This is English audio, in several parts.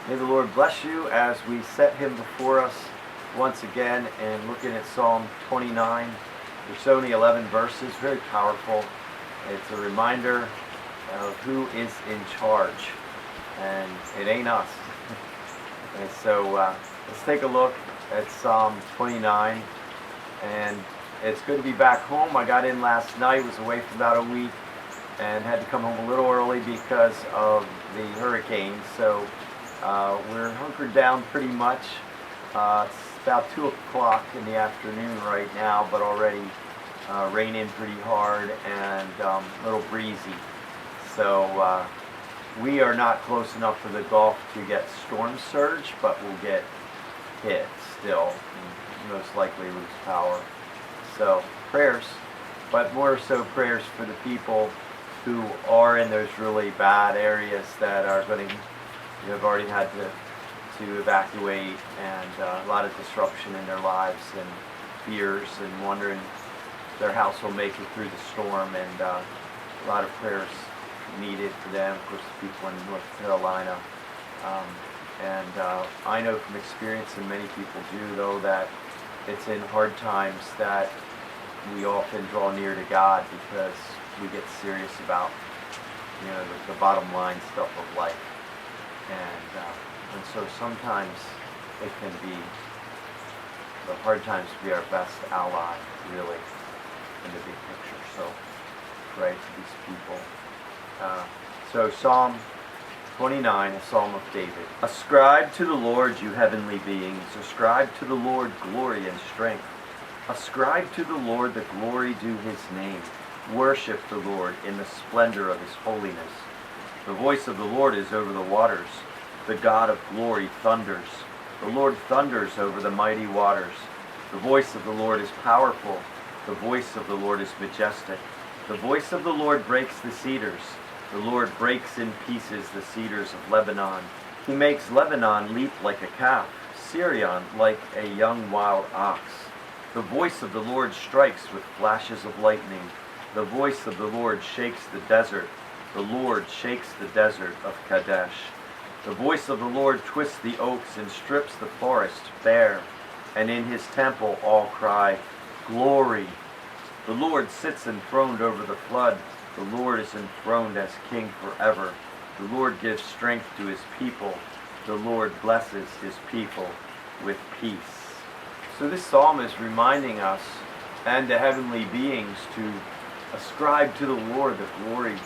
May the Lord bless you as we set him before us once again and looking at Psalm 29. There's only 11 verses, very powerful. It's a reminder of who is in charge, and it ain't us. And so let's take a look at Psalm 29, and it's good to be back home. I got in last night, was away for about a week, and had to come home a little early because of the hurricane. So we're hunkered down pretty much. It's about 2 o'clock in the afternoon right now, but already raining pretty hard and a little breezy. So we are not close enough to the Gulf to get storm surge, but we'll get hit still, and most likely lose power. So prayers, but more so prayers for the people who are in those really bad areas that are going to, have already had to evacuate, and a lot of disruption in their lives and fears and wondering if their house will make it through the storm, and a lot of prayers needed for them, of course, the people in North Carolina. I know from experience, and many people do, though, that it's in hard times that we often draw near to God because we get serious about, the bottom line stuff of life. And so sometimes it can be, the hard times be our best ally, really, in the big picture. So pray for these people. So Psalm 29, a Psalm of David. Ascribe to the Lord, you heavenly beings. Ascribe to the Lord glory and strength. Ascribe to the Lord the glory due his name. Worship the Lord in the splendor of his holiness. The voice of the Lord is over the waters. The God of glory thunders. The Lord thunders over the mighty waters. The voice of the Lord is powerful. The voice of the Lord is majestic. The voice of the Lord breaks the cedars. The Lord breaks in pieces the cedars of Lebanon. He makes Lebanon leap like a calf, Syrian like a young wild ox. The voice of the Lord strikes with flashes of lightning. The voice of the Lord shakes the desert. The Lord shakes the desert of Kadesh. The voice of the Lord twists the oaks and strips the forest bare. And in his temple all cry, Glory! The Lord sits enthroned over the flood. The Lord is enthroned as king forever. The Lord gives strength to his people. The Lord blesses his people with peace. So this psalm is reminding us and the heavenly beings to ascribe to the Lord the glory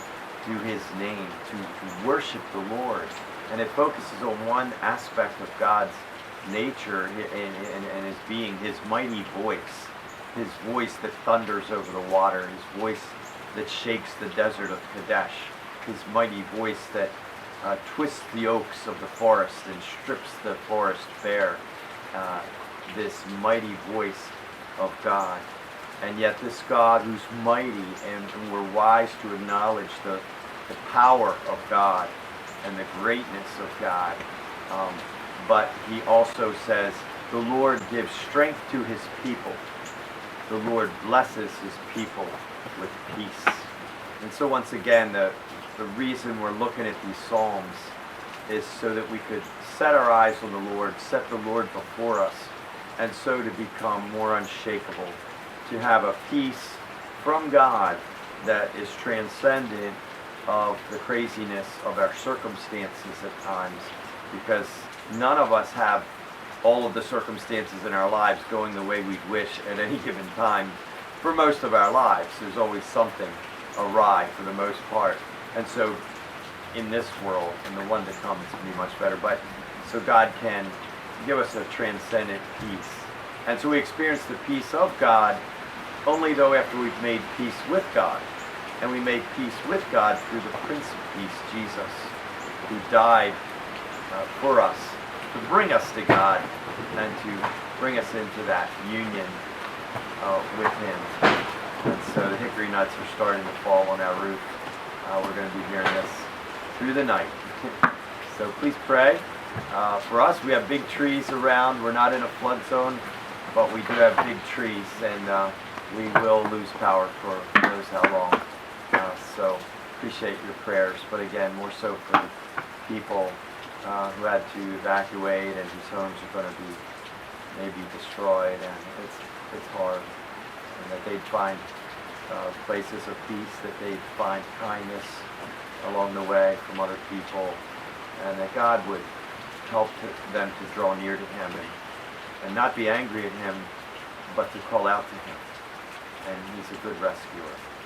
due his name, to worship the Lord. And it focuses on one aspect of God's nature and his being, his mighty voice. His voice that thunders over the water, his voice that shakes the desert of Kadesh, his mighty voice that twists the oaks of the forest and strips the forest bare. This mighty voice of God. And yet this God who's mighty, and we're wise to acknowledge the power of God and the greatness of God. But he also says, the Lord gives strength to his people. The Lord blesses his people with peace. And so once again, the reason we're looking at these Psalms is so that we could set our eyes on the Lord, set the Lord before us, and so to become more unshakable, to have a peace from God that is transcendent of the craziness of our circumstances at times, because none of us have all of the circumstances in our lives going the way we'd wish at any given time. For most of our lives, there's always something awry for the most part. And so in this world, and the one to come, it's going to be much better. But so God can give us a transcendent peace. And so we experience the peace of God only though after we've made peace with God. And we made peace with God through the Prince of Peace, Jesus, who died for us, to bring us to God and to bring us into that union with him. And so the hickory nuts are starting to fall on our roof. We're going to be hearing this through the night. So please pray. For us, we have big trees around. We're not in a flood zone, but we do have big trees, and we will lose power for who knows how long. So appreciate your prayers, but again, more so for the people who had to evacuate and whose homes are going to be maybe destroyed, and it's hard. And that they'd find places of peace, that they'd find kindness along the way from other people, and that God would help them to draw near to Him and not be angry at Him, but to call out to Him. And He's a good rescuer.